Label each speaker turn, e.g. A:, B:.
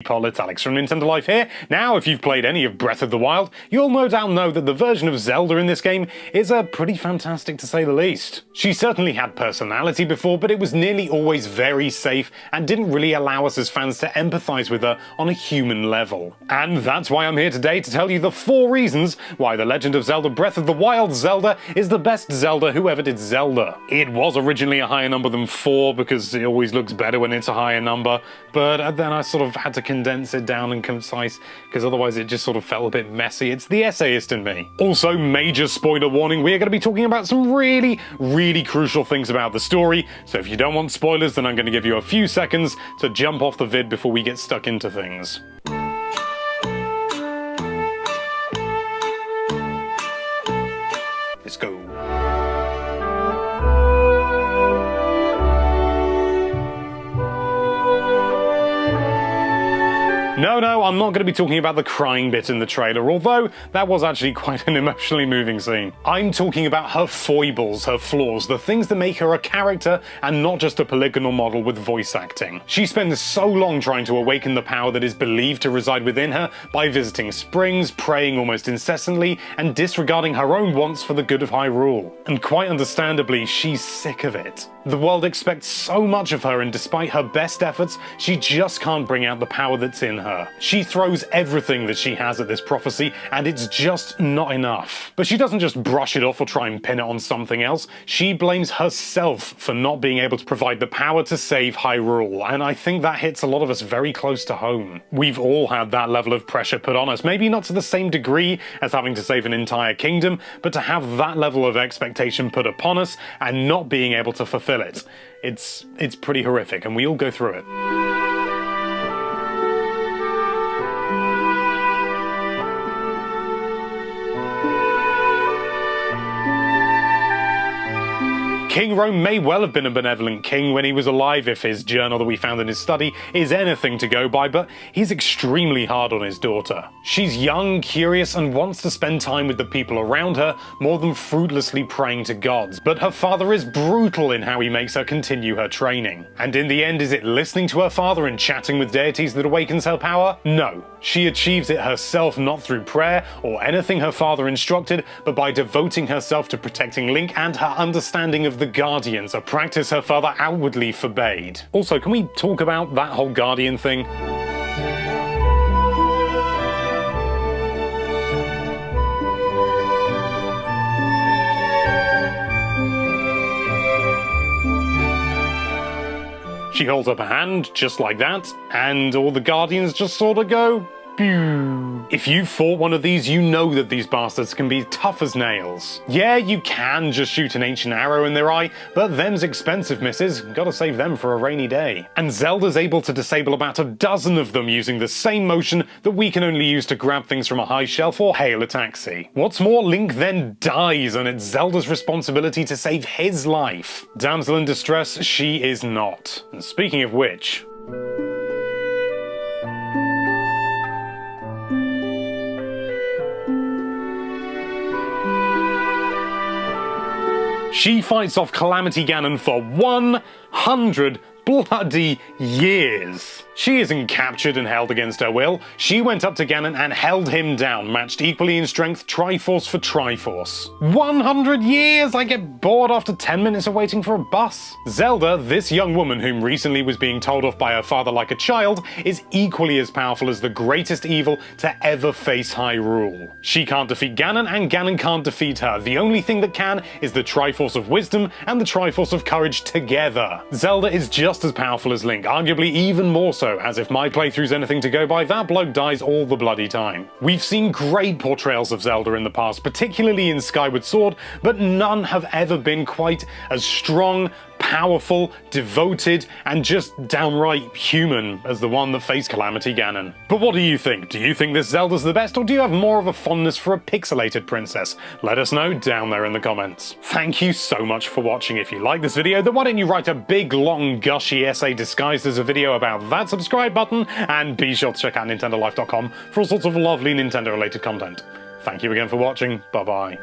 A: It's Alex from Nintendo Life here. Now, if you've played any of Breath of the Wild, you'll no doubt know that the version of Zelda in this game is pretty fantastic to say the least. She certainly had personality before, but it was nearly always very safe and didn't really allow us as fans to empathise with her on a human level. And that's why I'm here today to tell you the 4 reasons why The Legend of Zelda Breath of the Wild Zelda is the best Zelda who ever did Zelda. It was originally a higher number than 4 because it always looks better when it's a higher number, but then I sort of had to condense it down and concise because otherwise it just sort of felt a bit messy. It's the essayist in me. Also, major spoiler warning, we are going to be talking about some really crucial things about the story, so if you don't want spoilers, then I'm going to give you a few seconds to jump off the vid before we get stuck into things. Let's go. No, I'm not going to be talking about the crying bit in the trailer, although that was actually quite an emotionally moving scene. I'm talking about her foibles, her flaws, the things that make her a character and not just a polygonal model with voice acting. She spends so long trying to awaken the power that is believed to reside within her by visiting springs, praying almost incessantly, and disregarding her own wants for the good of Hyrule. And quite understandably, she's sick of it. The world expects so much of her, and despite her best efforts, she just can't bring out the power that's in her. She throws everything that she has at this prophecy, and it's just not enough. But she doesn't just brush it off or try and pin it on something else. She blames herself for not being able to provide the power to save Hyrule, and I think that hits a lot of us very close to home. We've all had that level of pressure put on us, maybe not to the same degree as having to save an entire kingdom, but to have that level of expectation put upon us and not being able to fulfill it. It's pretty horrific, and we all go through it. King Rome may well have been a benevolent king when he was alive if his journal that we found in his study is anything to go by, but he's extremely hard on his daughter. She's young, curious, and wants to spend time with the people around her more than fruitlessly praying to gods, but her father is brutal in how he makes her continue her training. And in the end, is it listening to her father and chatting with deities that awakens her power? No. She achieves it herself, not through prayer or anything her father instructed, but by devoting herself to protecting Link and her understanding of the Guardians, a practice her father outwardly forbade. Also, can we talk about that whole Guardian thing? She holds up a hand, just like that, and all the Guardians just sort of go, pew. If you've fought one of these, you know that these bastards can be tough as nails. Yeah, you can just shoot an ancient arrow in their eye, but them's expensive misses, gotta save them for a rainy day. And Zelda's able to disable about a dozen of them using the same motion that we can only use to grab things from a high shelf or hail a taxi. What's more, Link then dies, and it's Zelda's responsibility to save his life. Damsel in distress, she is not. And speaking of which... she fights off Calamity Ganon for 100 bloody years. She isn't captured and held against her will. She went up to Ganon and held him down, matched equally in strength, Triforce for Triforce. 100 years! I get bored after 10 minutes of waiting for a bus. Zelda, this young woman whom recently was being told off by her father like a child, is equally as powerful as the greatest evil to ever face Hyrule. She can't defeat Ganon, and Ganon can't defeat her. The only thing that can is the Triforce of Wisdom and the Triforce of Courage together. Zelda is just as powerful as Link, arguably even more so, as if my playthrough's anything to go by, that bloke dies all the bloody time. We've seen great portrayals of Zelda in the past, particularly in Skyward Sword, but none have ever been quite as strong, powerful, devoted, and just downright human as the one that faced Calamity Ganon. But what do you think? Do you think this Zelda's the best, or do you have more of a fondness for a pixelated princess? Let us know down there in the comments. Thank you so much for watching. If you like this video, then why don't you write a big, long, gushy essay disguised as a video about that subscribe button, and be sure to check out nintendolife.com for all sorts of lovely Nintendo-related content. Thank you again for watching. Bye-bye.